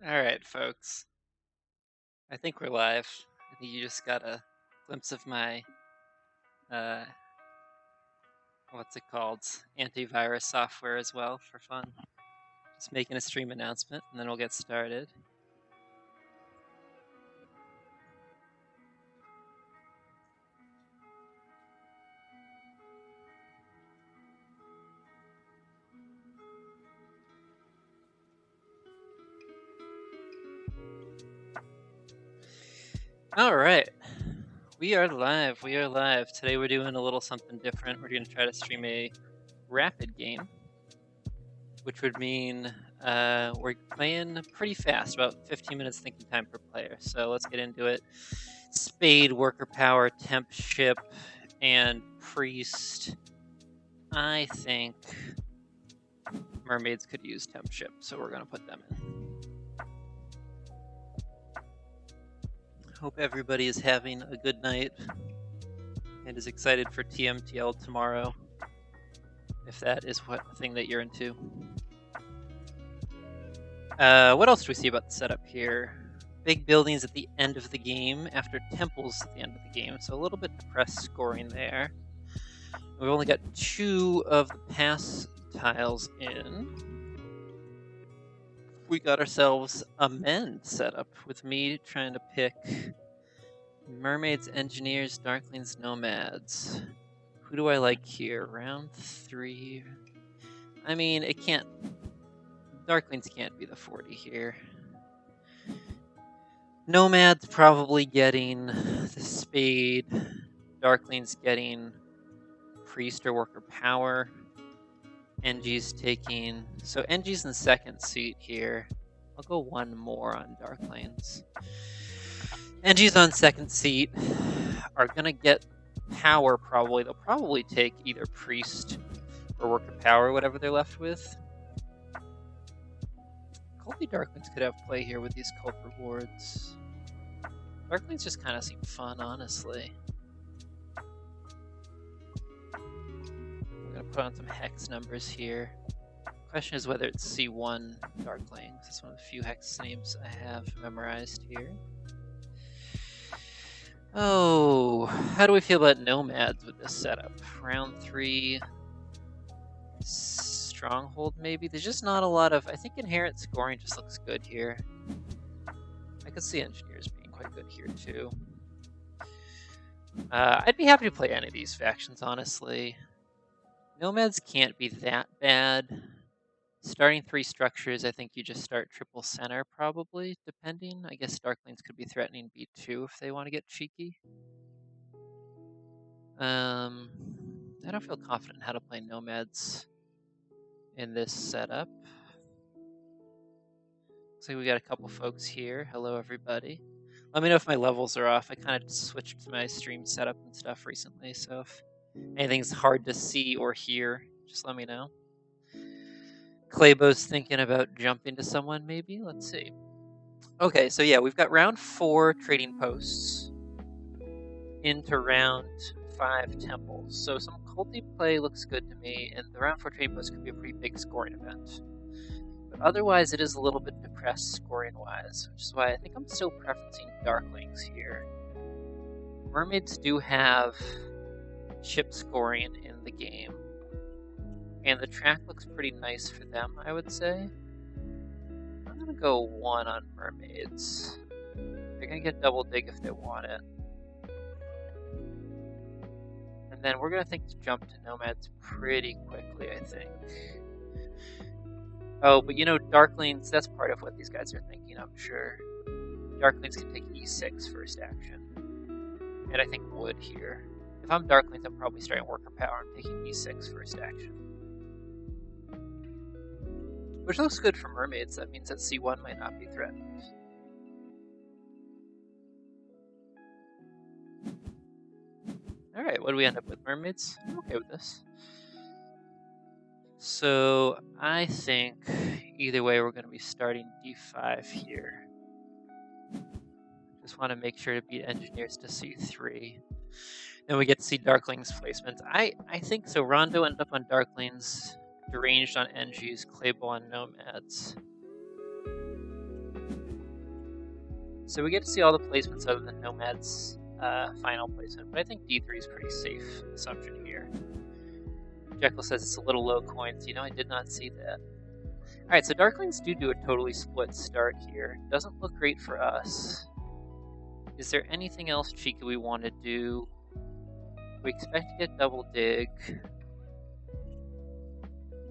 Alright, folks. I think we're live. I think you just got a glimpse of my, uh, what's it called? Antivirus software as well for fun. Just making a stream announcement and then we'll get started. Alright. We are live. Today we're doing a little something different. We're going to try to stream a rapid game, which would mean we're playing pretty fast, about 15 minutes thinking time per player. So let's get into it. Spade, worker power, temp ship, and priest. I think mermaids could use temp ship, so we're going to put them in. Hope everybody is having a good night and is excited for TMTL tomorrow, if that is what thing that you're into. What else do we see about the setup here? Big buildings at the end of the game after temples at the end of the game, so a little bit depressed scoring there. We've only got 2 of the pass tiles in. We got ourselves a mend setup with me trying to pick mermaids, engineers, darklings, nomads. Who do I like here? Round 3. I mean, it can't. Darklings can't be the 40 here. Nomads probably getting the spade. Darklings getting priest or worker power. NG's taking. So NG's in second seat here. I'll go 1 more on Darklings. NG's on second seat. Are gonna get power probably. They'll probably take either priest or worker power, whatever they're left with. Culty Darklings could have play here with these cult rewards. Darklings just kind of seem fun, honestly. I'm gonna put on some hex numbers here. Question is whether it's C1 Darklings. It's one of the few hex names I have memorized here. Oh, how do we feel about nomads with this setup? Round 3, stronghold maybe? There's just not a lot of, I think inherent scoring just looks good here. I could see engineers being quite good here too. I'd be happy to play any of these factions, honestly. Nomads can't be that bad. Starting 3 structures, I think you just start triple center probably, depending. I guess Darklings could be threatening B2 if they want to get cheeky. I don't feel confident in how to play nomads in this setup. Looks like we got a couple folks here. Hello, everybody. Let me know if my levels are off. I kind of switched my stream setup and stuff recently, so if anything's hard to see or hear, just let me know. Claybo's thinking about jumping to someone, maybe? Let's see. Okay, so yeah, we've got round 4 trading posts into round 5 temples. So some culty play looks good to me, and the round 4 trading post could be a pretty big scoring event. But otherwise, it is a little bit depressed scoring-wise, which is why I think I'm still preferencing Darklings here. Mermaids do have ship scoring in the game, and the track looks pretty nice for them, I would say. I'm gonna go 1 on Mermaids. They're gonna get double dig if they want it. And then we're gonna think to jump to Nomads pretty quickly, I think. Oh, but you know, Darklings, that's part of what these guys are thinking, I'm sure. Darklings can take E6 first action. And I think would here. If I'm Darklings, I'm probably starting worker power and taking E6 first action. Which looks good for Mermaids, that means that C1 might not be threatened. Alright, what do we end up with? Mermaids? I'm okay with this. So, I think either way we're going to be starting D5 here. Just want to make sure to beat engineers to C3. Then we get to see Darklings placements. I think so. Rondo ended up on Darklings, Deranged on NGs, Claybo on Nomads. So we get to see all the placements other than Nomad's final placement, but I think D3 is pretty safe assumption here. Jekyll says it's a little low coins. You know, I did not see that. Alright, so Darklings do a totally split start here. Doesn't look great for us. Is there anything else cheeky we want to do? We expect to get double dig.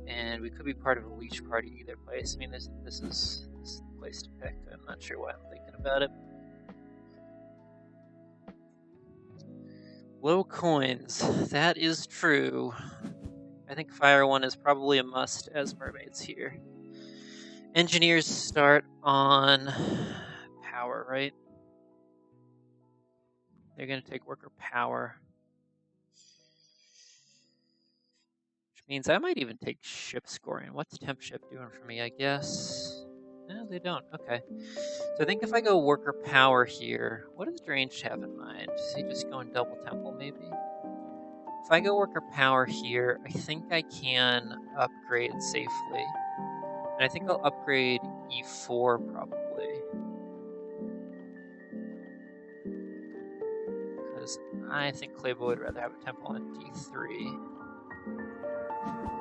And we could be part of a leash party either place. I mean, this is the place to pick. I'm not sure why I'm thinking about it. Low coins. That is true. I think Fire 1 is probably a must as Mermaids here. Engineers start on power, right? They're going to take worker power. Which means I might even take ship scoring. What's temp ship doing for me, I guess? No, they don't. Okay. So I think if I go worker power here, what does Deranged have in mind? Is he just going double temple, maybe? If I go worker power here, I think I can upgrade safely. And I think I'll upgrade E4 probably. Because I think Claybo would rather have a temple on D3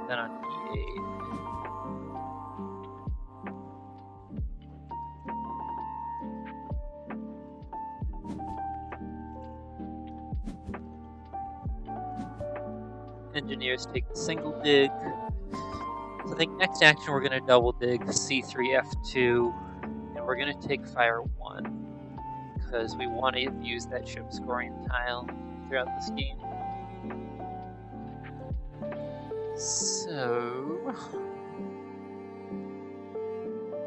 than on E8. Engineers take the single dig. So I think next action we're going to double dig C3, F2, and we're going to take Fire 1 because we want to use that ship scoring tile throughout this game. So,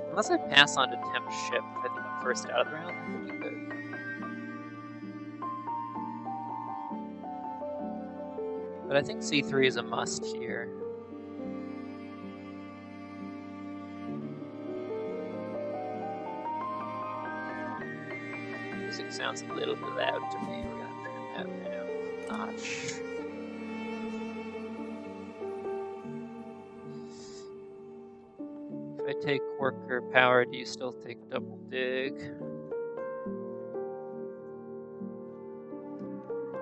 unless I pass on to temp ship, I think I'm first out of the round. That would be good. But I think C3 is a must here. Music sounds a little bit loud to me. We're gonna turn that down a notch. If I take worker power, do you still take double dig?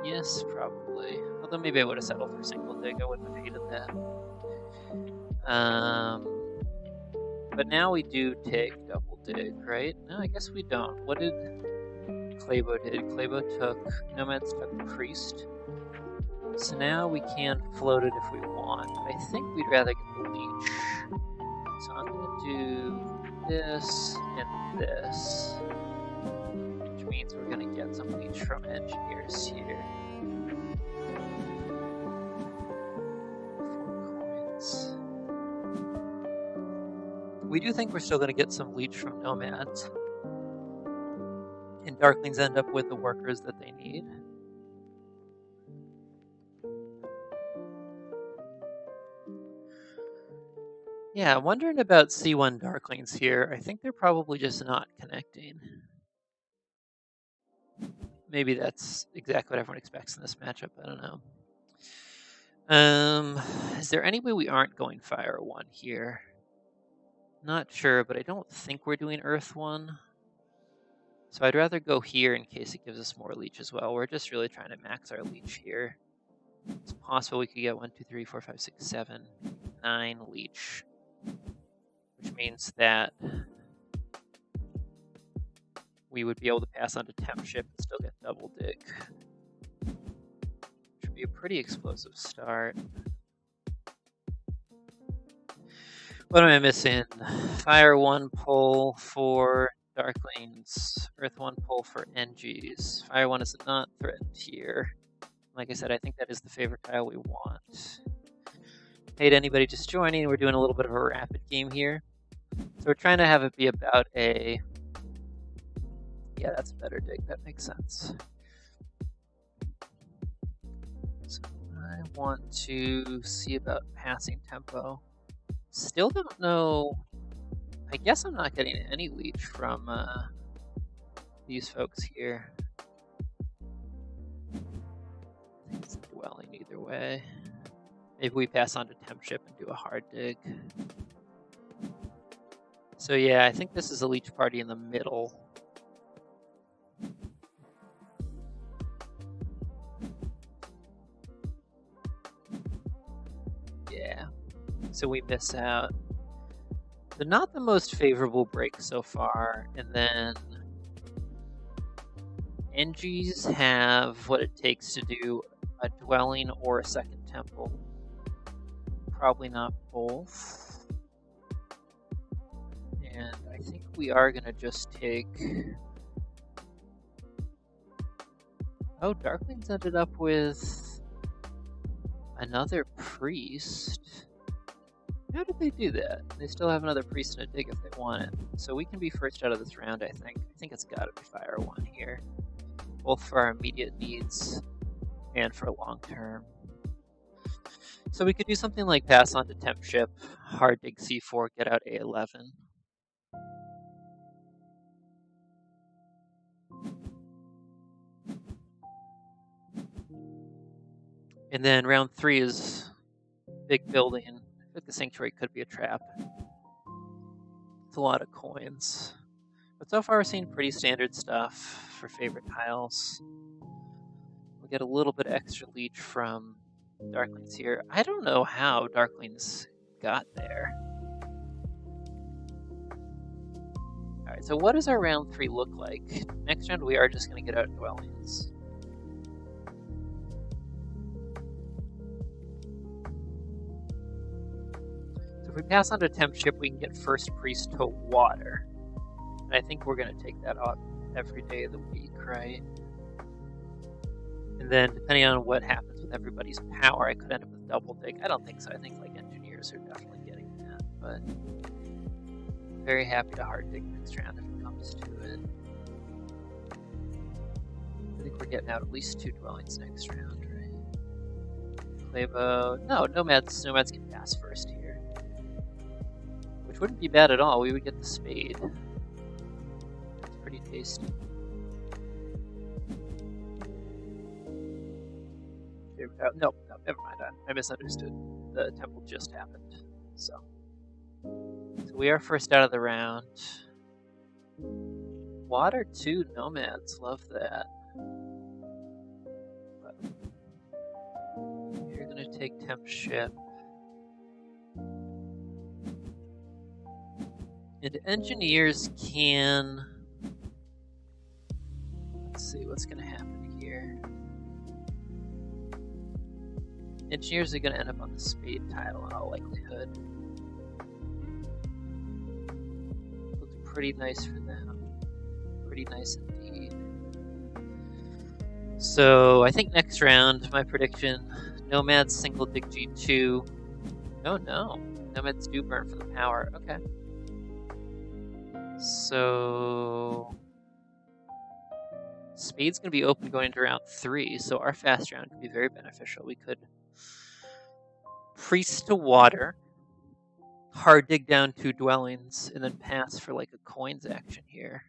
Yes, probably. Although maybe I would have settled for single dig. I wouldn't have hated that. But now we do take double dig, right? No, I guess we don't. What did Claybo did? Claybo took Nomads took Priest. So now we can float it if we want. I think we'd rather get the leech. So I'm gonna do this and this. Which means we're gonna get some leech from engineers here. 4 coins. We do think we're still gonna get some leech from Nomads. And Darklings end up with the workers that they need. Yeah, I'm wondering about C1 Darklings here. I think they're probably just not connecting. Maybe that's exactly what everyone expects in this matchup. I don't know. Is there any way we aren't going Fire 1 here? Not sure, but I don't think we're doing Earth 1. So I'd rather go here in case it gives us more leech as well. We're just really trying to max our leech here. It's possible we could get 1, 2, 3, 4, 5, 6, 7, 9 leech. Which means that we would be able to pass on to temp ship and still get double dig. Which would be a pretty explosive start. What am I missing? Fire 1 pull for Darklings. Earth 1 pull for NGs. Fire 1 is not threatened here. Like I said, I think that is the favorite tile we want. Hey to anybody just joining, we're doing a little bit of a rapid game here. So we're trying to have it be about a... Yeah, that's a better dig, that makes sense. So I want to see about passing tempo. Still don't know... I guess I'm not getting any leech from these folks here. I think it's dwelling either way. Maybe we pass on to temp ship and do a hard dig. So yeah, I think this is a leech party in the middle. So we miss out. So not the most favorable break so far. And then NGs have what it takes to do a dwelling or a second temple. Probably not both. And I think we are going to just take... Oh, Darklings ended up with another priest. How did they do that? They still have another priest and a dig if they want it. So we can be first out of this round, I think. I think it's got to be Fire 1 here. Both for our immediate needs and for long term. So we could do something like pass on to Temp Ship, hard dig C4, get out A11. And then round 3 is big building. I think the Sanctuary could be a trap. It's a lot of coins. But so far we're seeing pretty standard stuff for favorite tiles. We'll get a little bit extra leech from Darklings here. I don't know how Darklings got there. Alright, so what does our round 3 look like? Next round we are just going to get out dwellings. So if we pass on to Temp Ship, we can get First Priest to water. And I think we're going to take that out every day of the week, right? And then, depending on what happens with everybody's power, I could end up with double dig. I don't think so. I think like engineers are definitely getting that. But very happy to hard dig next round if it comes to it. I think we're getting out at least 2 dwellings next round, right? Clavo. No, nomads can pass first here. Which wouldn't be bad at all. We would get the spade. It's pretty tasty. No, never mind. I misunderstood. The temple just happened. So we are first out of the round. Water 2 nomads. Love that. But you're going to take Temp Ship. And engineers can... Let's see what's going to happen here. Engineers are going to end up on the spade tile in all likelihood. Looks pretty nice for them. Pretty nice indeed. So I think next round, my prediction, Nomads single dig G2. Oh no, Nomads do burn for the power. Okay. So Spade's going to be open going into round 3, so our fast round could be very beneficial. We could Priest to water, hard dig down 2 dwellings, and then pass for like a coins action here.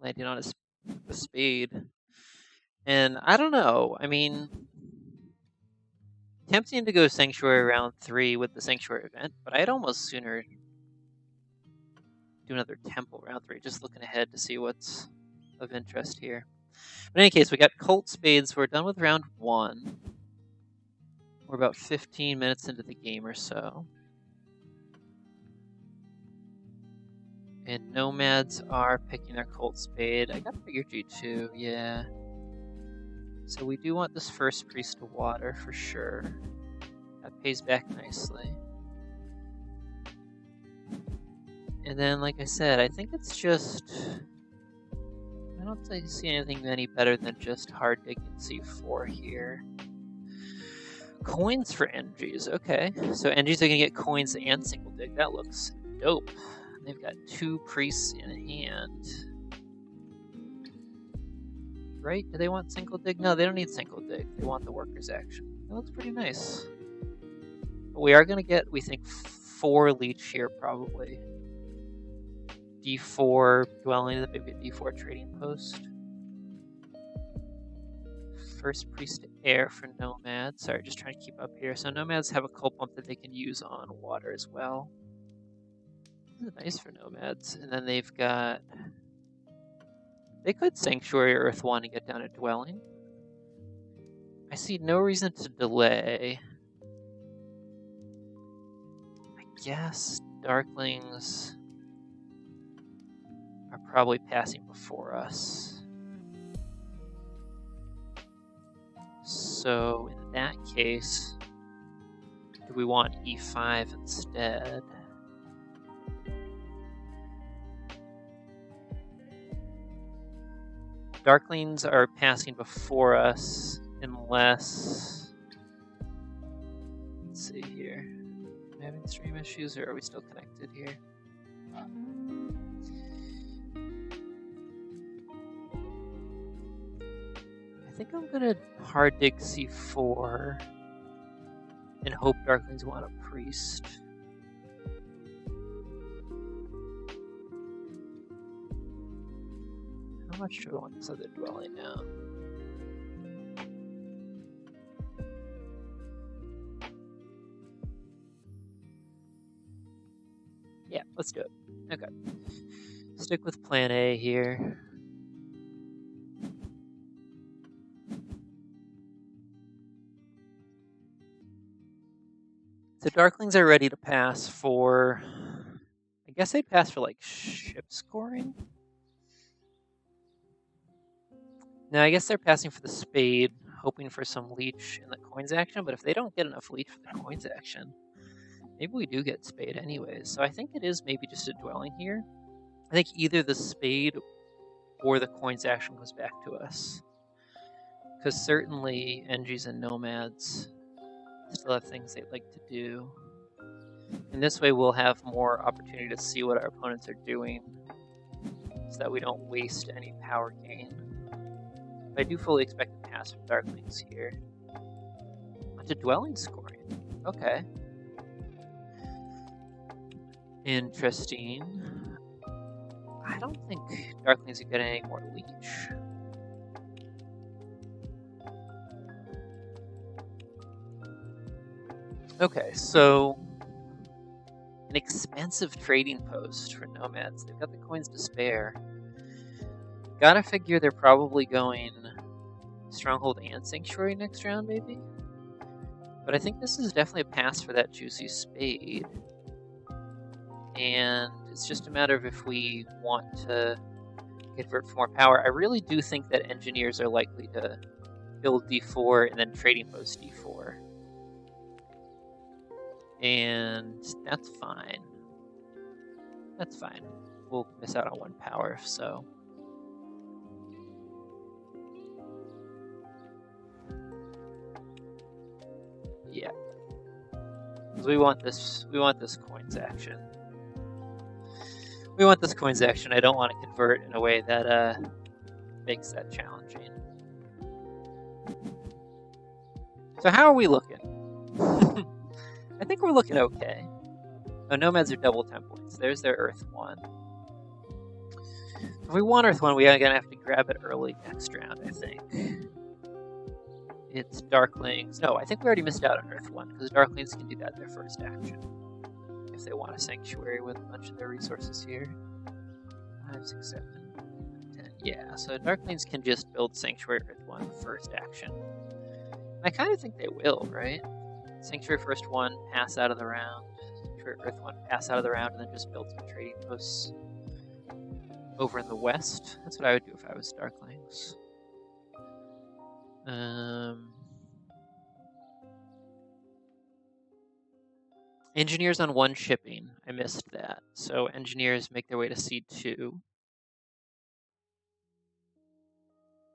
Landing on a spade. And I don't know, I mean, tempting to go Sanctuary round 3 with the Sanctuary event, but I'd almost sooner do another Temple round 3, just looking ahead to see what's of interest here. But in any case, we got Colt Spades, we're done with round 1. We're about 15 minutes into the game or so. And Nomads are picking their Colt Spade. I gotta figure G2, yeah. So we do want this first Priest to water for sure. That pays back nicely. And then, like I said, I think it's just... I don't see anything any better than just hard digging C4 here. Coins for NGs, okay. So NGs are going to get coins and single dig. That looks dope. They've got 2 priests in hand. Right? Do they want single dig? No, they don't need single dig. They want the workers action. That looks pretty nice. But we are going to get, we think, 4 leech here probably. D4 dwelling, maybe a D4 trading post. First Priest to air for Nomads. Sorry, just trying to keep up here. So Nomads have a cult pump that they can use on water as well. This is nice for Nomads. And then they've got... They could Sanctuary Earth 1 and get down a dwelling. I see no reason to delay. guess Darklings are probably passing before us. So in that case, do we want E5 instead? Darklings are passing before us unless... Let's see here. Am I having stream issues or are we still connected here? I think I'm gonna hard dig C4 and hope Darklings want a priest. How much do I want this other dwelling now? Yeah, let's do it. Okay. Stick with plan A here. So Darklings are ready to pass for... I guess they'd pass for, like, ship scoring? No, I guess they're passing for the spade, hoping for some leech in the coins action, but if they don't get enough leech for the coins action, maybe we do get spade anyways. So I think it is maybe just a dwelling here. I think either the spade or the coins action goes back to us. Because certainly NGs and nomads still have things they'd like to do. And this way we'll have more opportunity to see what our opponents are doing so that we don't waste any power gain. But I do fully expect to pass from Darklings here. Bunch of dwelling scoring. Okay. Interesting. I don't think Darklings are getting any more leech. Okay, so an expensive trading post for nomads. They've got the coins to spare. Gotta figure they're probably going Stronghold and Sanctuary next round, maybe? But I think this is definitely a pass for that juicy spade. And it's just a matter of if we want to convert for more power. I really do think that engineers are likely to build D4 and then trading post D4. And that's fine. That's fine. We'll miss out on one power if so. Yeah. Because we want this coins action. We want this coins action. I don't want to convert in a way that makes that challenging. So how are we looking? I think we're looking okay. Oh, nomads are double 10 points. There's their Earth 1. If we want Earth 1, we are going to have to grab it early next round, I think. It's Darklings. No, I think we already missed out on Earth 1, because Darklings can do that in their first action. If they want a Sanctuary with a bunch of their resources here. 5, 6, 7, 10. Yeah, so Darklings can just build Sanctuary Earth 1 first action. I kind of think they will, right? Sanctuary first 1, pass out of the round. Sanctuary Earth 1, pass out of the round, and then just build some trading posts over in the west. That's what I would do if I was Darklings. Engineers on 1 shipping. I missed that. So engineers make their way to C2.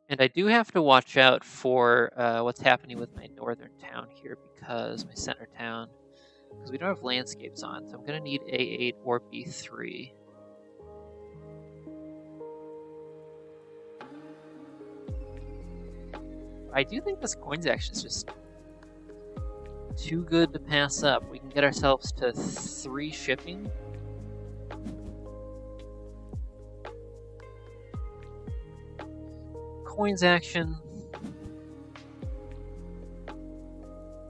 And I do have to watch out for what's happening with my northern town here, because my center town, because we don't have landscapes on, so I'm going to need A8 or B3. I do think this coins action is just too good to pass up. We can get ourselves to 3 shipping. Coins action.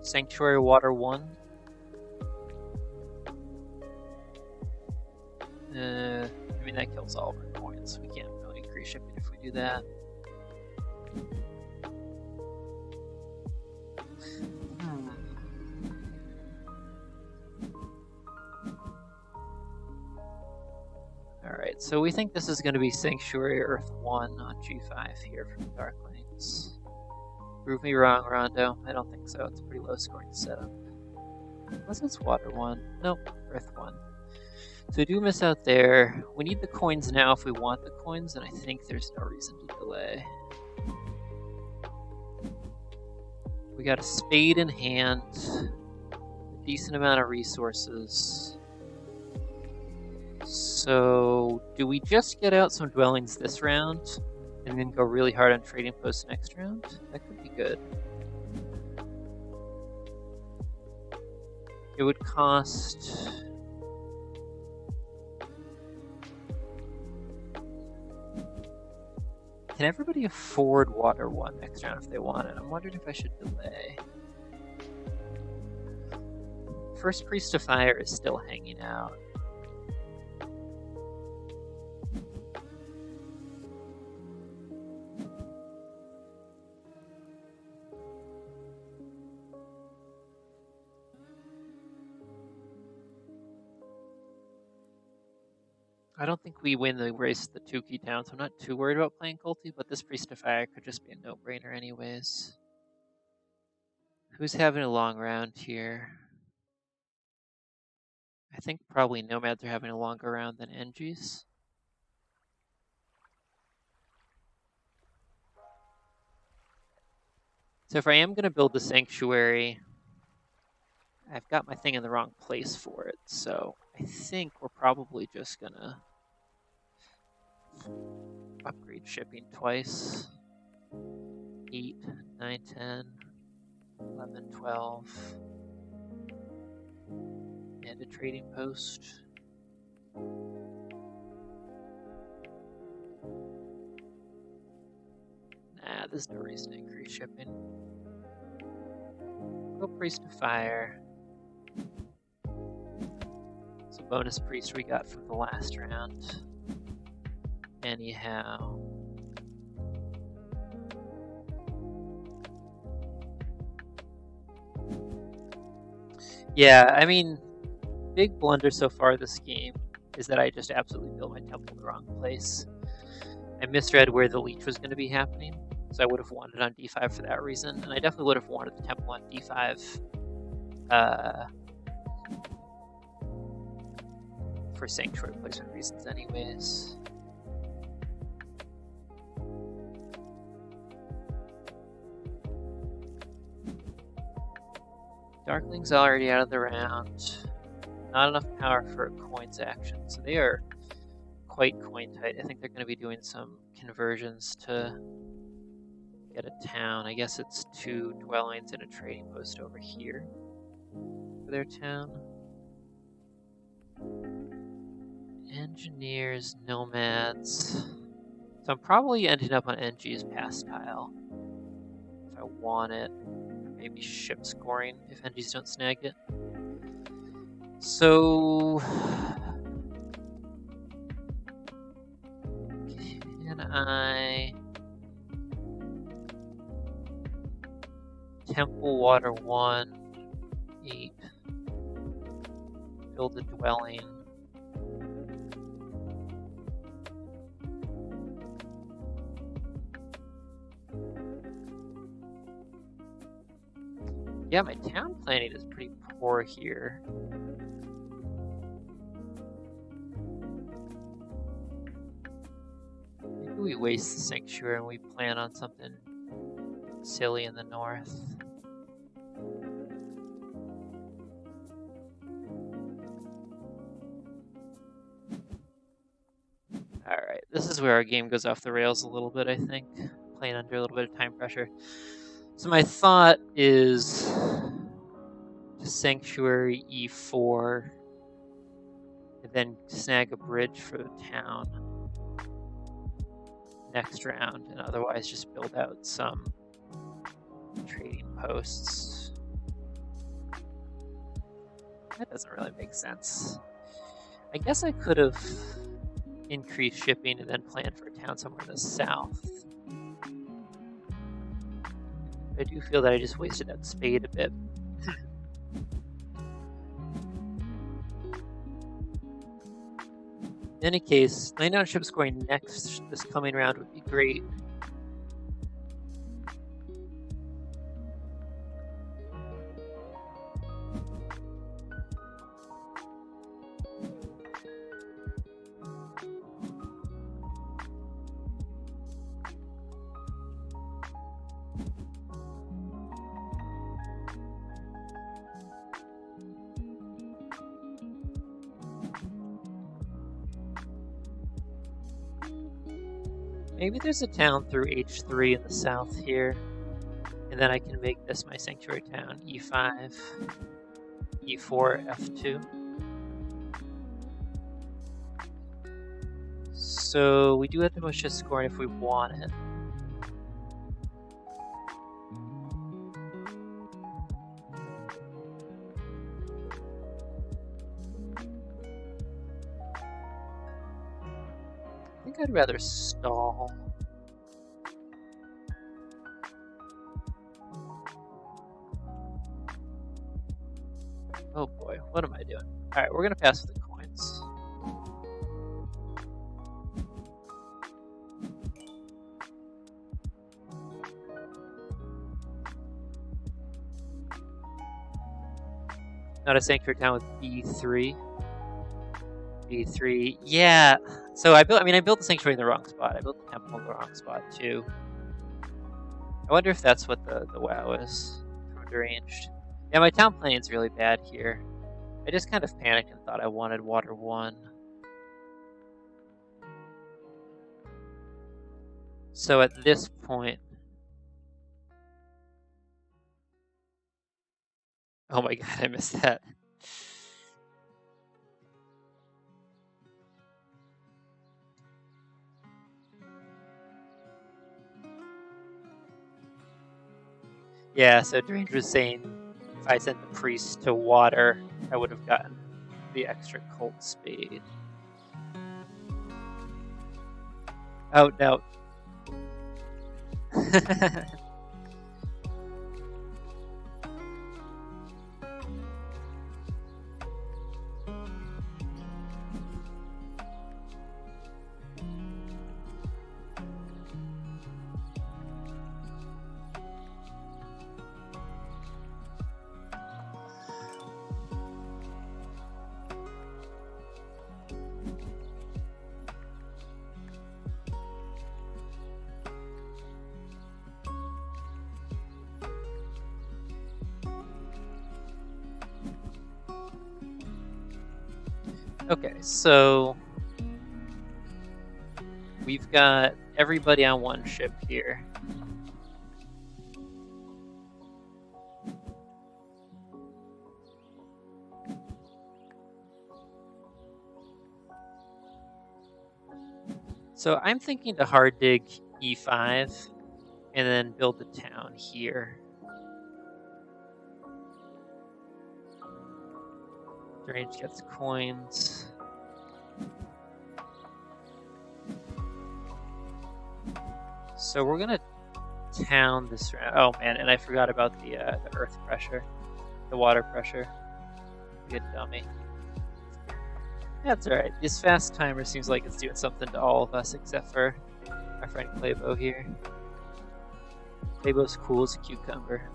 Sanctuary Water 1. I mean, that kills all of our coins. We can't really increase shipping if we do that. So we think this is going to be Sanctuary Earth 1 on G5 here from Darklings. Prove me wrong, Rondo. I don't think so. It's a pretty low scoring setup. Unless it's Water 1. Nope, Earth 1. So we do miss out there. We need the coins now if we want the coins, and I think there's no reason to delay. We got a spade in hand, a decent amount of resources. So do we just get out some dwellings this round and then go really hard on trading posts next round? That could be good. It would cost... Can everybody afford Water 1 next round if they want it? I'm wondering if I should delay. First Priest of Fire is still hanging out. I don't think we win the race to the 2 key towns, so I'm not too worried about playing Culty, but this Priest of Fire could just be a no-brainer anyways. Who's having a long round here? I think probably Nomads are having a longer round than NGs. So if I am going to build the Sanctuary, I've got my thing in the wrong place for it, so I think we're probably just going to upgrade shipping twice. 8, 9, 10, 11, 12. And a trading post. Nah, there's no reason to increase shipping. Go Priest of Fire. It's a bonus priest we got from the last round. Anyhow. Yeah, I mean, big blunder so far this game is that I just absolutely built my temple in the wrong place. I misread where the leech was going to be happening, so I would have wanted it on d5 for that reason, and I definitely would have wanted the temple on d5 for sanctuary placement reasons anyways. Darkling's already out of the round. Not enough power for a coins action, so they are quite coin tight. I think they're going to be doing some conversions to get a town. I guess it's 2 dwellings and a trading post over here for their town. Engineers, nomads. So I'm probably ending up on NG's pass tile if I want it. Maybe ship scoring if NGs don't snag it. So can I temple water 1, 8, build a dwelling. Yeah, my town planning is pretty poor here. Maybe we waste the sanctuary and we plan on something silly in the north. Alright, this is where our game goes off the rails a little bit, I think. Playing under a little bit of time pressure. So my thought is to sanctuary E4 and then snag a bridge for the town next round, and otherwise just build out some trading posts. That doesn't really make sense. I guess I could have increased shipping and then planned for a town somewhere in the south. I do feel that I just wasted that spade a bit. In any case, laying down ship scoring next this coming round would be great. Maybe there's a town through H3 in the south here, and then I can make this my sanctuary town, E5, E4, F2. So we do have the most ship scoring if we want it. I think I'd rather stall. Oh boy, what am I doing? Alright, we're gonna pass with the coins. Not a sanctuary town with B3. B3, yeah. So I built the sanctuary in the wrong spot. I built the temple in the wrong spot too. I wonder if that's what the WoW is from deranged. Yeah, my town planning's really bad here. I just kind of panicked and thought I wanted water 1. So at this point, oh my god, I missed that. Yeah, so Deranged was saying if I sent the priest to water, I would have gotten the extra cult spade. Oh no. Okay, so we've got everybody on one ship here. So I'm thinking to hard dig E5 and then build the town here. Deranged gets coins. So we're gonna town this round. Oh man, and I forgot about the earth pressure, the water pressure. Good dummy. That's alright. This fast timer seems like it's doing something to all of us except for our friend Claybo here. Claybo's cool as a cucumber.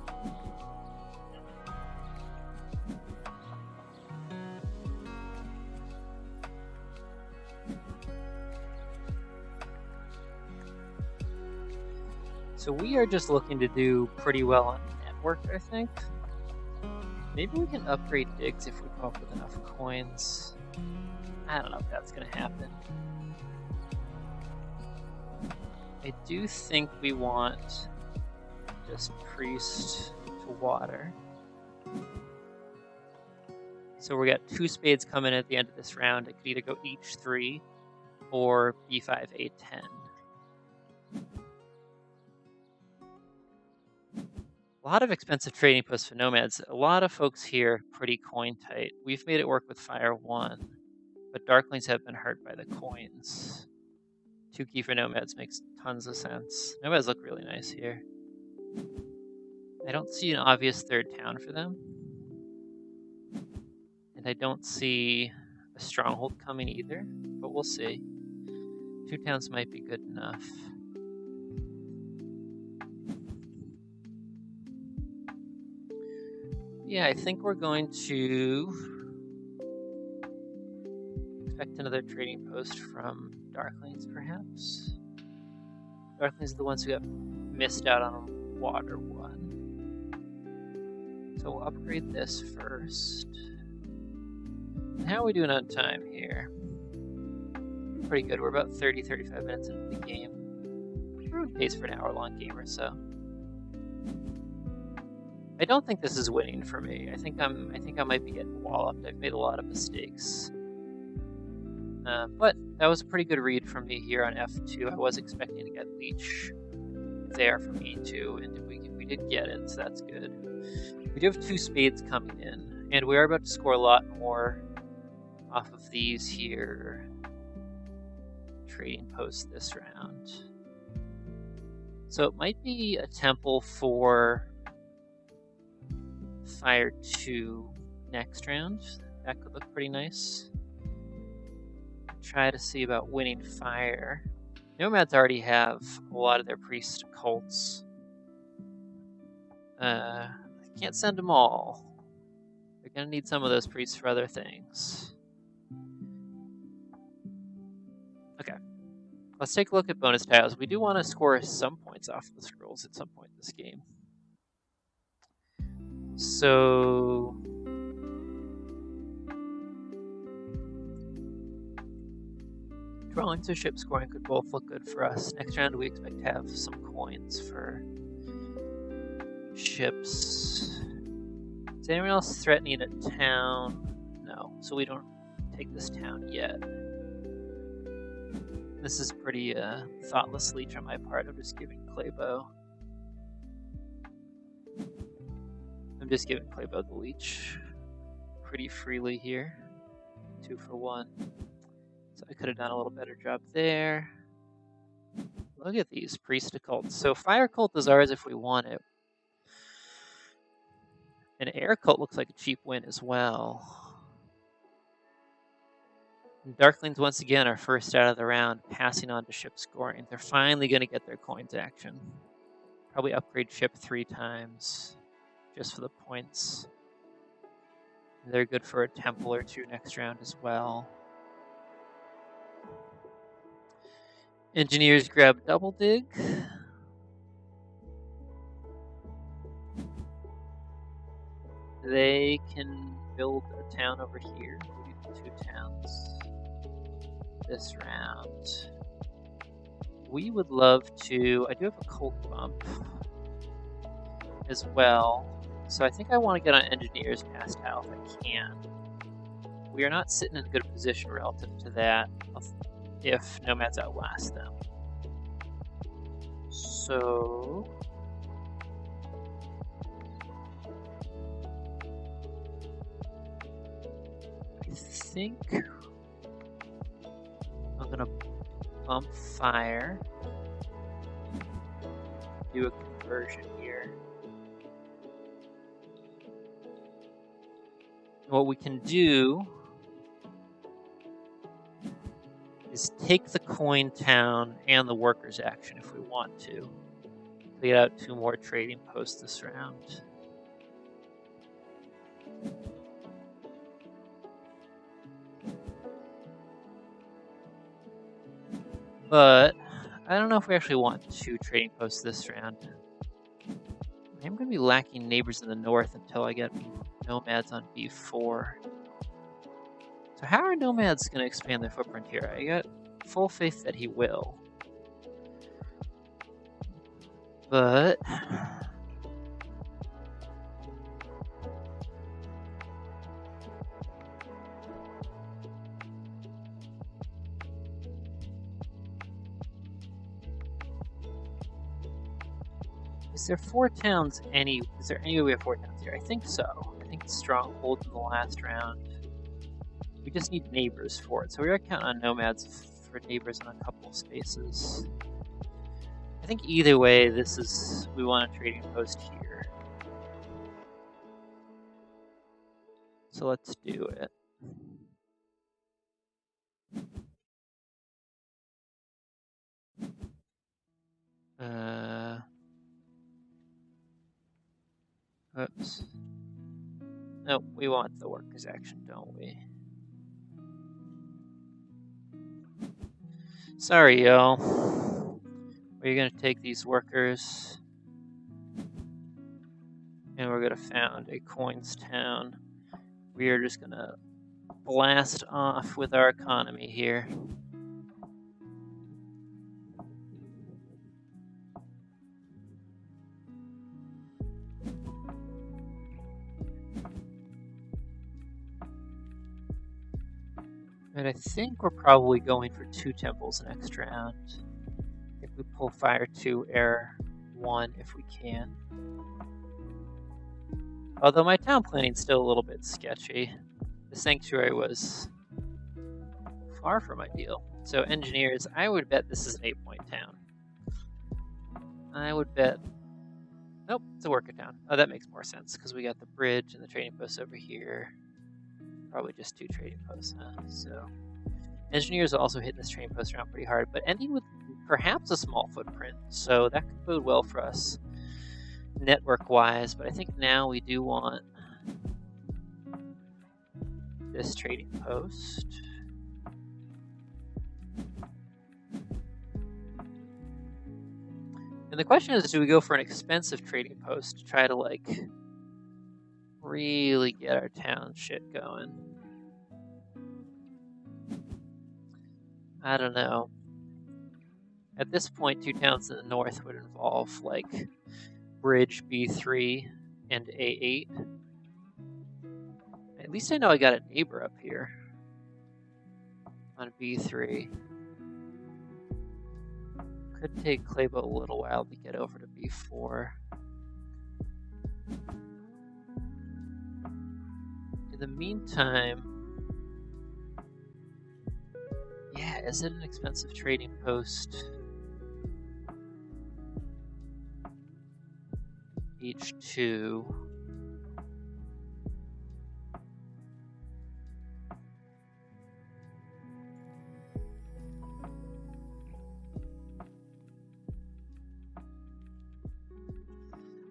So we are just looking to do pretty well on network, I think. Maybe we can upgrade digs if we come up with enough coins. I don't know if that's gonna happen. I do think we want just priest to water. So we got 2 spades coming at the end of this round. It could either go H3 or B5, A10. A lot of expensive trading posts for nomads. A lot of folks here pretty coin tight. We've made it work with Fire 1, but Darklings have been hurt by the coins. 2 key for nomads makes tons of sense. Nomads look really nice here. I don't see an obvious third town for them. And I don't see a stronghold coming either, but we'll see. 2 towns might be good enough. Yeah, I think we're going to expect another trading post from Darklings, perhaps. Darklings are the ones who got missed out on water one. So we'll upgrade this first. And how are we doing on time here? Pretty good. We're about 30-35 minutes into the game. We're on pace for an hour-long game or so. I don't think this is winning for me. I think I might be getting walloped. I've made a lot of mistakes. But that was a pretty good read from me here on F2. I was expecting to get Leech there from E2, and we did get it, so that's good. We do have 2 spades coming in, and we are about to score a lot more off of these here trading posts this round. So it might be a temple for Fire 2 next round. That could look pretty nice. Try to see about winning Fire. Nomads already have a lot of their priest cults. I can't send them all. They're gonna need some of those priests for other things. Okay. Let's take a look at bonus tiles. We do want to score some points off the scrolls at some point in this game. So drawings or ship scoring could both look good for us. Next round we expect to have some coins for ships. Is anyone else threatening a town? No, so we don't take this town yet. This is pretty thoughtless leech on my part. I'm just giving Claybo. I'm just giving Claybo the leech pretty freely here. 2 for 1. So I could have done a little better job there. Look at these priest cults. So fire cult is ours if we want it. And air cult looks like a cheap win as well. And Darklings once again are first out of the round, passing on to ship scoring. They're finally going to get their coins action. Probably upgrade ship 3 times just for the points. They're good for a temple or 2 next round as well. Engineers grab double dig. They can build a town over here. We do 2 towns this round. We would love to. I do have a cult bump as well, so I think I want to get on engineers past tile if I can. We are not sitting in a good position relative to that if nomads outlast them. So I think I'm gonna bump fire, do a conversion here. What we can do is take the coin town and the workers action if we want to. Get out 2 more trading posts this round. But I don't know if we actually want 2 trading posts this round. I'm going to be lacking neighbors in the north until I get nomads on B4. So how are nomads going to expand their footprint here? I got full faith that he will. But is there 4 towns is there any way we have 4 towns here? I think so. I think stronghold in the last round. We just need neighbors for it. So we are counting on nomads for neighbors in a couple of spaces. I think either way, we want a trading post here. So let's do it. Oops. No, we want the workers action, don't we? Sorry, y'all. We're gonna take these workers and we're gonna found a coins town. We are just gonna blast off with our economy here. And I think we're probably going for 2 temples next round. I think we pull Fire 2, Air 1 if we can. Although my town planning's still a little bit sketchy. The sanctuary was far from ideal. So engineers, I would bet this is an 8-point town. I would bet... Nope, it's a worker town. Oh, that makes more sense, because we got the bridge and the trading post over here. Probably just 2 trading posts, huh? So engineers are also hitting this trading post around pretty hard, but ending with perhaps a small footprint. So that could bode well for us network-wise, but I think now we do want this trading post. And the question is, do we go for an expensive trading post to try to, like, really get our town shit going? I don't know. At this point, 2 towns in the north would involve, like, Bridge B3 and A8. At least I know I got a neighbor up here on B3. Could take Claybo a little while to get over to B4. In the meantime, yeah, is it an expensive trading post? H2.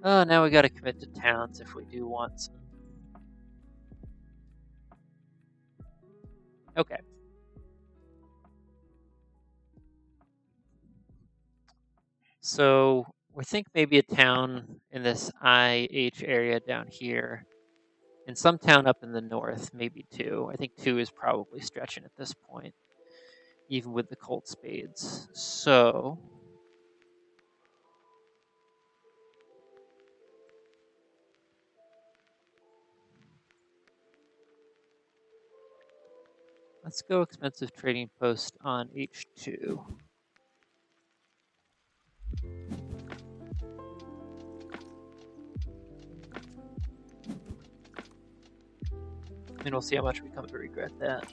Oh, now we gotta commit to towns if we do want some. Okay. So we think maybe a town in this IH area down here, and some town up in the north, maybe 2. I think 2 is probably stretching at this point, even with the Colt Spades. So let's go expensive trading post on H2. And we'll see how much we come to regret that.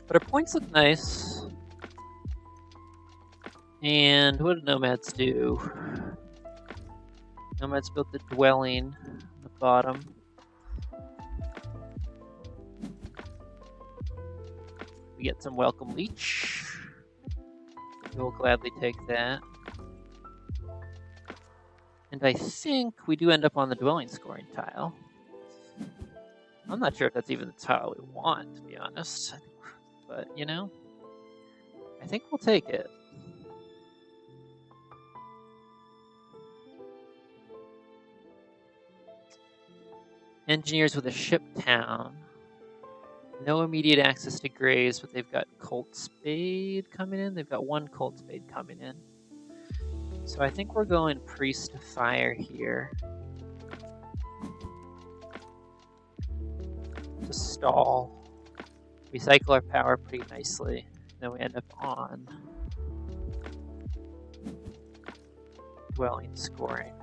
But our points look nice. And what did Nomads do? Nomads built the dwelling on the bottom. We get some welcome leech. We'll gladly take that. And I think we do end up on the dwelling scoring tile. I'm not sure if that's even the tile we want, to be honest. But, you know, I think we'll take it. Engineers with a ship town. No immediate access to graves, but they've got Colt Spade coming in. They've got 1 Colt Spade coming in. So I think we're going Priest of Fire here. To stall. We cycle our power pretty nicely. Then we end up on dwelling scoring.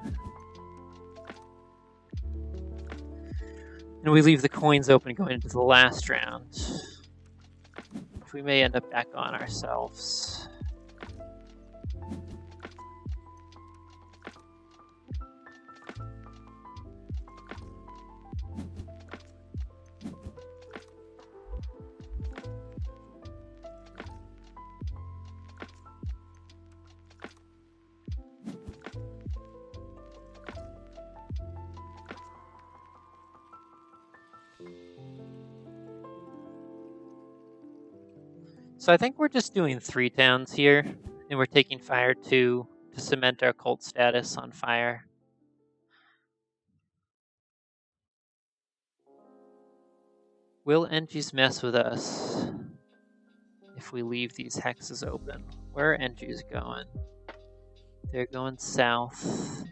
And we leave the coins open going into the last round, which we may end up back on ourselves. So I think we're just doing 3 towns here, and we're taking Fire 2 to cement our cult status on Fire. Will Engis mess with us if we leave these hexes open? Where are Engis going? They're going south.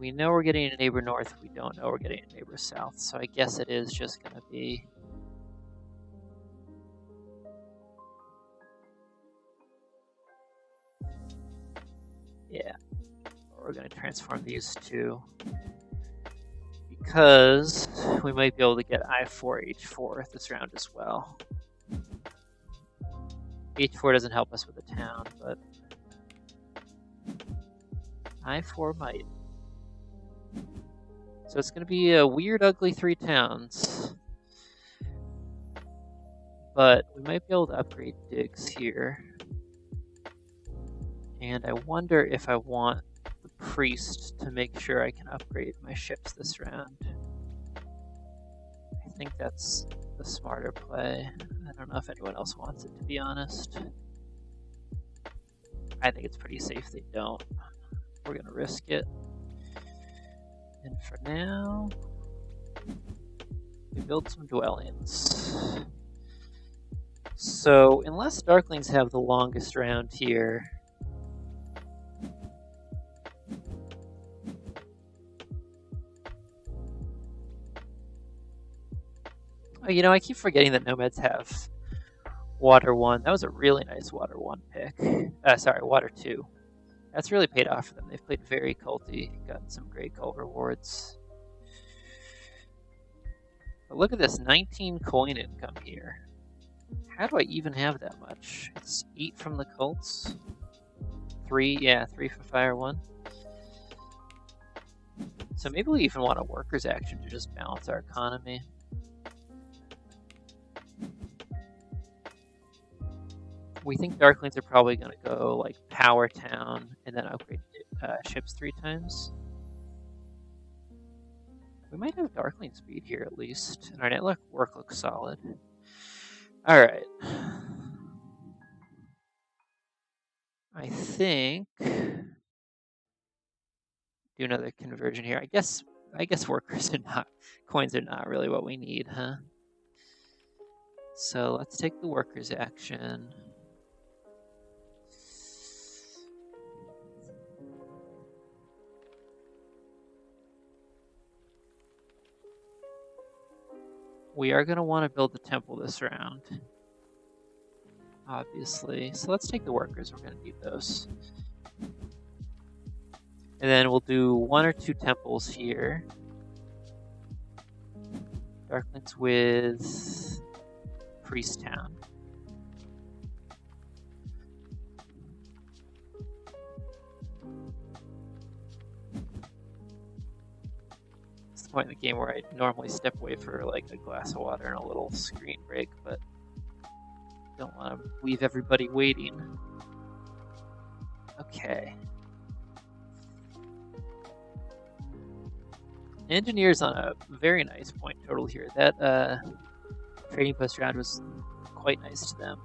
We know we're getting a neighbor north. We don't know we're getting a neighbor south. So I guess it is just going to be... Yeah. We're going to transform these two. Because we might be able to get I4, H4 this round as well. H4 doesn't help us with the town, but I4 might. So it's going to be a weird, ugly 3 towns. But we might be able to upgrade digs here. And I wonder if I want the priest to make sure I can upgrade my ships this round. I think that's the smarter play. I don't know if anyone else wants it, to be honest. I think it's pretty safe they don't. We're going to risk it. And for now, we build some dwellings. So, unless Darklings have the longest round here, oh, you know, I keep forgetting that Nomads have Water 1. That was a really nice Water 1 pick. Sorry, Water 2. That's really paid off for them. They've played very culty, gotten some great cult rewards. But look at this, 19 coin income here. How do I even have that much? It's 8 from the cults. 3, yeah, 3 for Fire 1. So maybe we even want a workers action to just balance our economy. We think Darklings are probably going to go like Power Town and then upgrade ships 3 times. We might have Darkling speed here at least, and our network work looks solid. Alright. I think do another conversion here. I guess workers are not, coins are not really what we need, huh? So let's take the workers action. We are going to want to build the temple this round, obviously. So let's take the workers. We're going to need those. And then we'll do 1 or 2 temples here. Darklings with Priest Town. Point in the game where I normally step away for like a glass of water and a little screen break, but don't want to leave everybody waiting. Okay. Engineers on a very nice point total here. That trading post round was quite nice to them.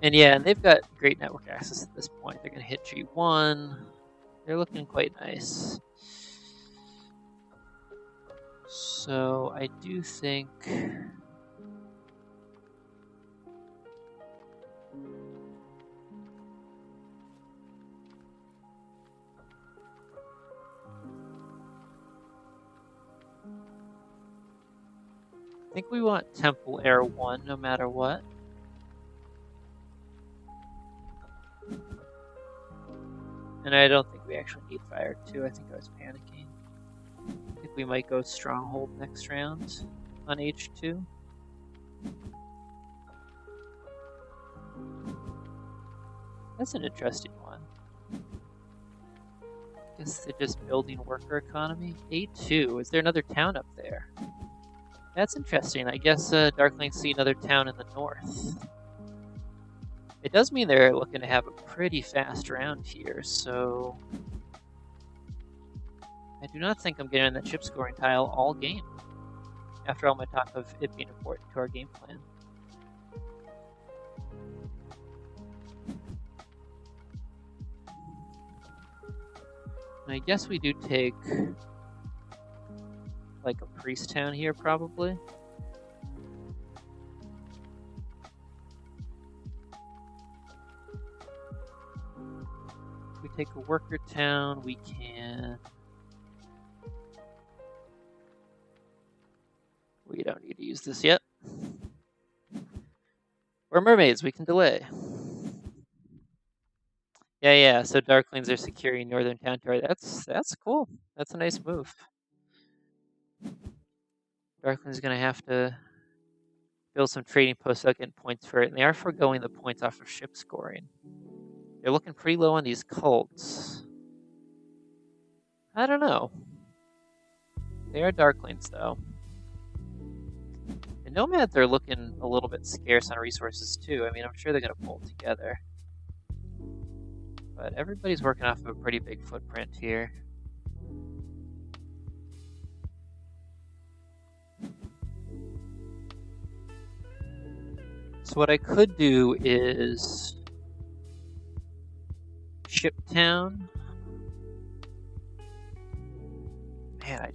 And yeah, and they've got great network access at this point. They're going to hit G1. They're looking quite nice. So I do think we want Temple Air 1 no matter what. And I don't think we actually need Fire 2. I think I was panicking. I think we might go Stronghold next round on H2. That's an interesting one. Guess they're just building worker economy. A2. Is there another town up there? That's interesting. I guess Darklings see another town in the north. It does mean they're looking to have a pretty fast round here, so I do not think I'm getting on that ship scoring tile all game. After all my talk of it being important to our game plan. And I guess we do take like a priest town here, probably. If we take a worker town, we can... We don't need to use this yet. We're mermaids, we can delay. Yeah, so Darklings are securing Northern Town Territory. That's cool. That's a nice move. Darklings gonna have to build some trading posts without getting points for it, and they are foregoing the points off of ship scoring. They're looking pretty low on these cults. I don't know. They are Darklings, though. And Nomads are looking a little bit scarce on resources, too. I mean, I'm sure they're gonna pull together. But everybody's working off of a pretty big footprint here. So what I could do is ship town. Man,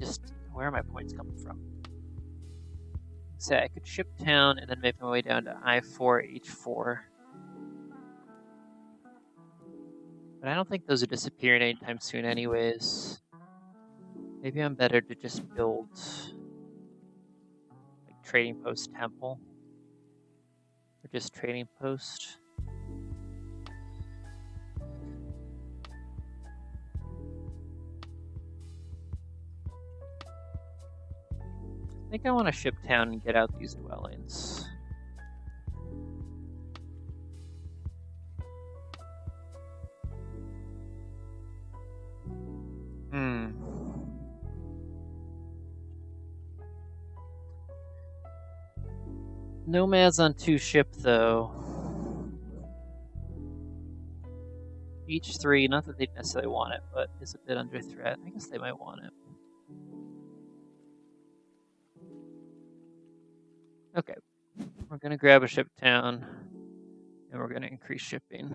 where are my points coming from? Say I could ship town and then make my way down to I4, H4. But I don't think those are disappearing anytime soon anyways. Maybe I'm better to just build like trading post temple. Or just trading post. I think I want to ship town and get out these dwellings. Nomads on 2 ship, though. Each 3, not that they necessarily want it, but it's a bit under threat. I guess they might want it. Okay, we're going to grab a ship town, and we're going to increase shipping.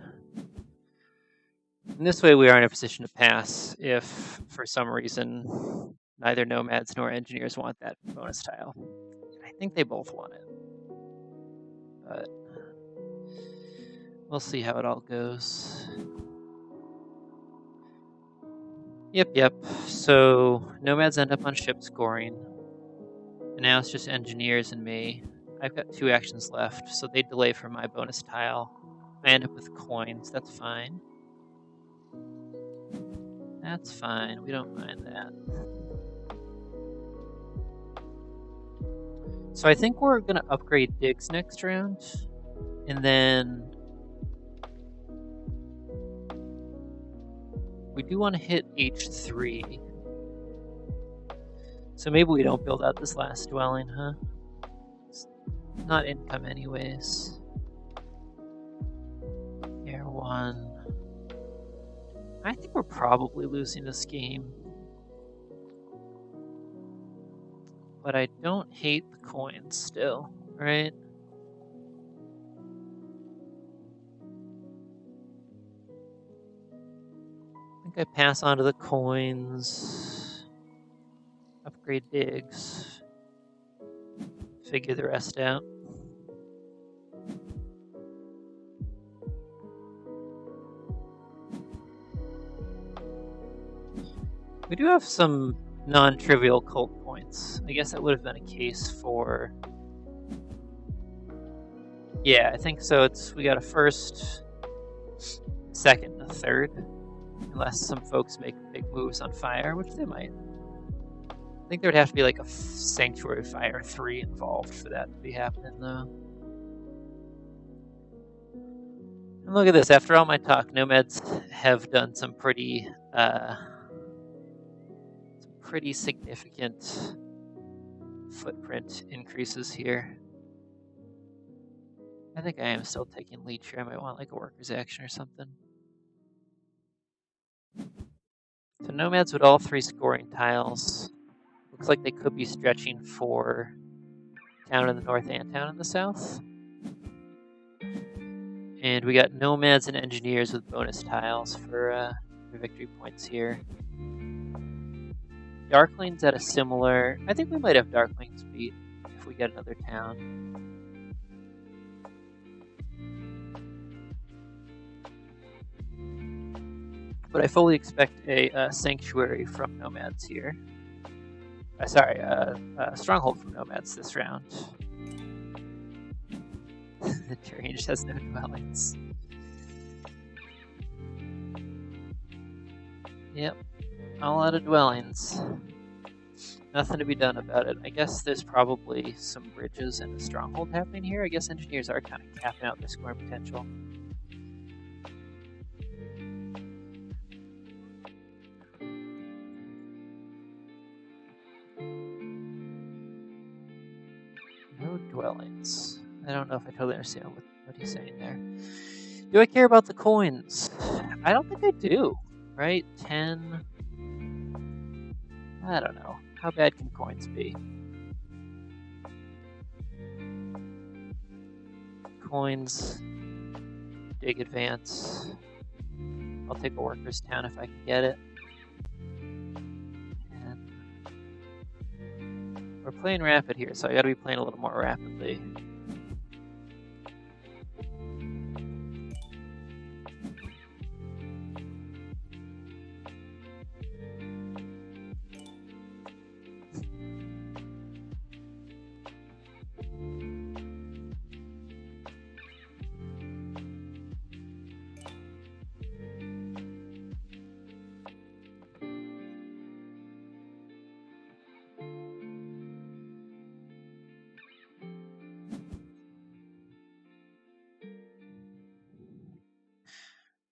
And this way we are in a position to pass if, for some reason, neither Nomads nor Engineers want that bonus tile. I think they both want it. But we'll see how it all goes. Yep. So Nomads end up on ship scoring. And now it's just Engineers and me. I've got 2 actions left, so they delay for my bonus tile. I end up with coins. That's fine. That's fine. We don't mind that. So I think we're going to upgrade digs next round, and then we do want to hit H3. So maybe we don't build out this last dwelling, huh? It's not income anyways. Air 1. I think we're probably losing this game. But I don't hate the coins still, right? I think I pass on to the coins. Upgrade digs. Figure the rest out. We do have some non-trivial cult points. I guess that would have been a case for... Yeah, I think so. We got a first, second, a third. Unless some folks make big moves on fire, which they might. I think there would have to be like a Sanctuary Fire 3 involved for that to be happening, though. And look at this. After all my talk, nomads have done some pretty significant footprint increases here. I think I am still taking leech here. I might want like a worker's action or something. So nomads with all 3 scoring tiles. Looks like they could be stretching for town in the north and town in the south. And we got nomads and engineers with bonus tiles for victory points here. Darklings at a similar... I think we might have Darklings beat if we get another town. But I fully expect a Sanctuary from Nomads here. Sorry, Stronghold from Nomads this round. The terrain just has no dwellings. Yep, all out of dwellings. Nothing to be done about it. I guess there's probably some bridges and a stronghold happening here. I guess engineers are kind of capping out their scoring potential. No dwellings. I don't know if I totally understand what he's saying there. Do I care about the coins? I don't think I do. Right? 10. I don't know. How bad can coins be? Coins. Dig advance. I'll take a worker's town if I can get it. And we're playing rapid here, so I gotta be playing a little more rapidly.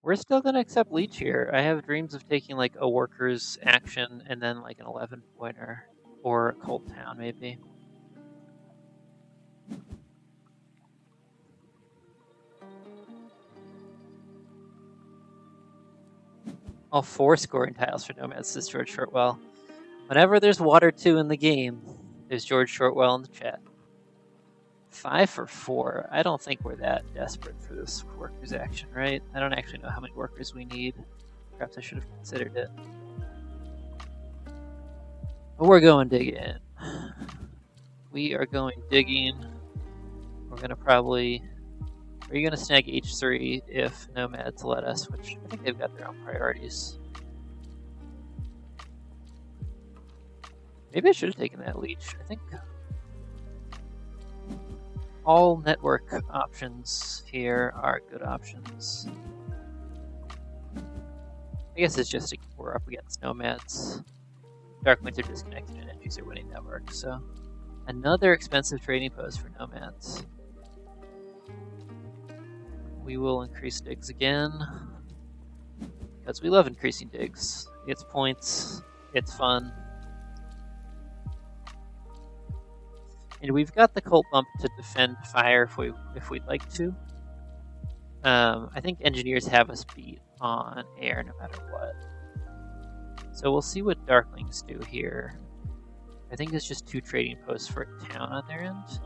We're still going to accept leech here. I have dreams of taking like a worker's action and then like an 11-pointer or a cold town maybe. All 4 scoring tiles for Nomads, says George Shortwell. Whenever there's water 2 in the game, there's George Shortwell in the chat. 5 for 4. I don't think we're that desperate for this worker's action, right? I don't actually know how many workers we need. Perhaps I should have considered it. But we're going digging. We are going digging. We're going to probably... Are you going to snag H3 if Nomads let us? Which I think they've got their own priorities. Maybe I should have taken that leech. I think... all network options here are good options. I guess it's just we're up against Nomads. Darklings are disconnected and Energies are winning network, so another expensive trading post for Nomads. We will increase digs again because we love increasing digs. It's points, it's fun. And we've got the cult bump to defend fire if we'd like to. I think engineers have us beat on air no matter what. So we'll see what Darklings do here. I think it's just 2 trading posts for a town on their end.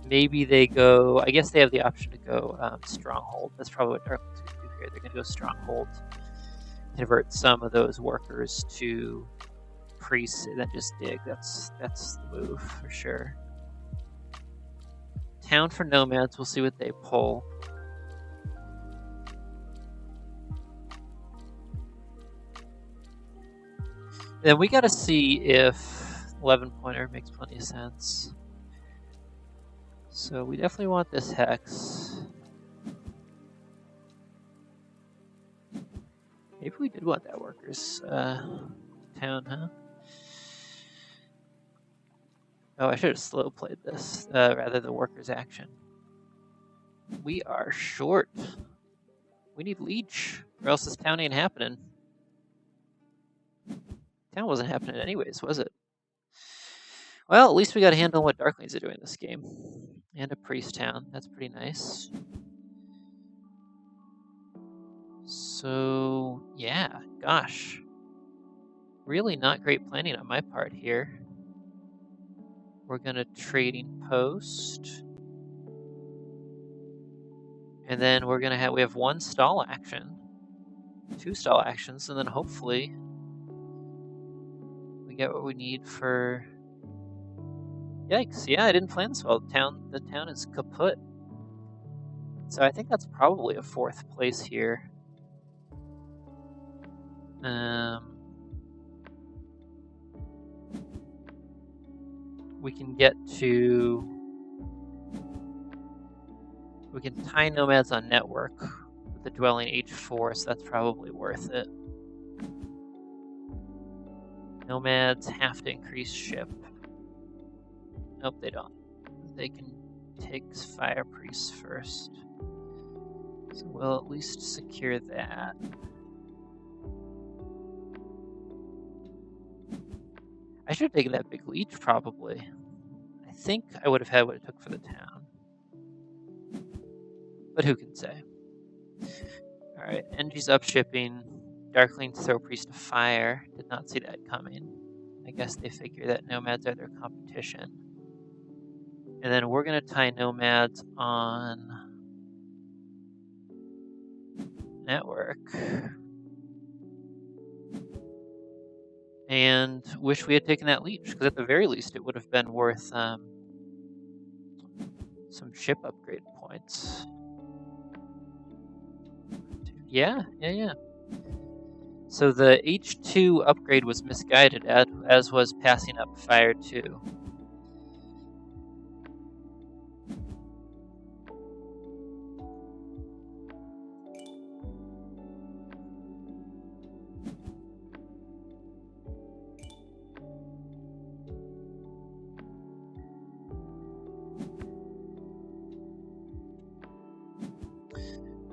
Maybe they go... I guess they have the option to go Stronghold. That's probably what Darklings are going to do here. They're going to go Stronghold. Convert some of those workers to... priests and then just dig. That's the move for sure. Town for Nomads, we'll see what they pull. Then we gotta see if 11-pointer makes plenty of sense. So we definitely want this hex. Maybe we did want that workers town, huh? Oh, I should have slow played this rather than worker's action. We are short. We need leech, or else this town ain't happening. Town wasn't happening anyways, was it? Well, at least we got a handle on what Darklings are doing this game. And a priest town. That's pretty nice. So, yeah, gosh. Really not great planning on my part here. We're going to trading post. And then we're going to we have 1 stall action. 2 stall actions, and then hopefully we get what we need for... Yikes, yeah, I didn't plan this well. The town is kaput. So I think that's probably a 4th place here. We can get to... We can tie nomads on network with the dwelling H4, so that's probably worth it. Nomads have to increase ship. Nope, they don't. They can take fire priests first. So we'll at least secure that. I should have taken that big leech, probably. I think I would have had what it took for the town. But who can say? Alright, NG's up shipping. Darklings throw priest to fire. Did not see that coming. I guess they figure that nomads are their competition. And then we're going to tie nomads on network. And wish we had taken that leech, because at the very least it would have been worth some ship upgrade points. Yeah. So the H2 upgrade was misguided, as was passing up Fire 2.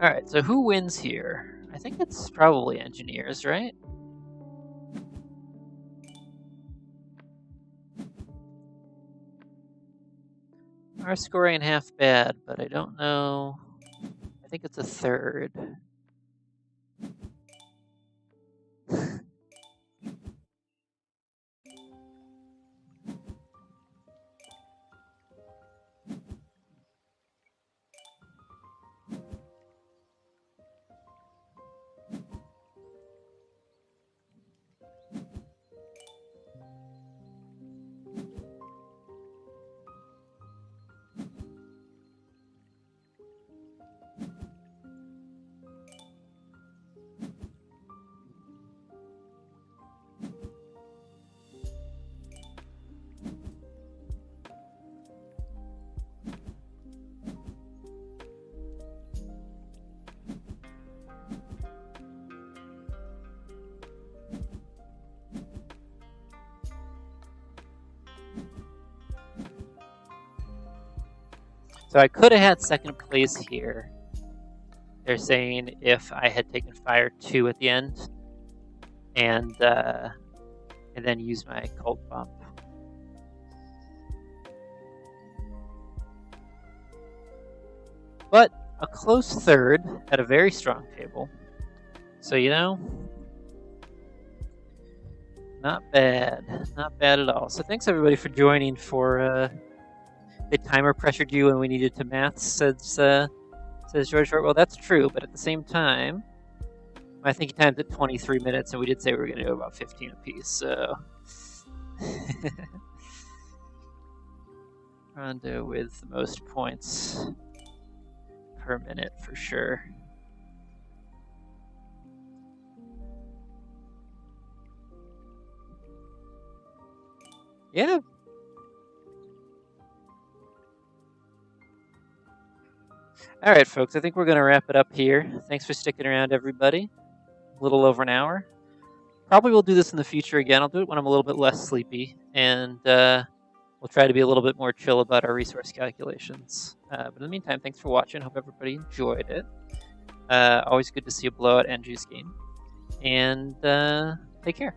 Alright, so who wins here? I think it's probably engineers, right? Our score ain't half bad, but I don't know. I think it's a 3rd. So I could have had 2nd place here. They're saying if I had taken Fire 2 at the end, and then used my cult bump. But a close 3rd at a very strong table. So, you know, not bad. Not bad at all. So thanks everybody for joining for the timer pressured you when we needed to math, says George Short. Well, that's true, but at the same time, I think he timed at 23 minutes, and we did say we were going to do about 15 apiece, so... Rondo with the most points per minute, for sure. Yeah. All right, folks, I think we're going to wrap it up here. Thanks for sticking around, everybody. A little over an hour. Probably will do this in the future again. I'll do it when I'm a little bit less sleepy, and we'll try to be a little bit more chill about our resource calculations. But in the meantime, thanks for watching. Hope everybody enjoyed it. Always good to see a blowout and juice game. And take care.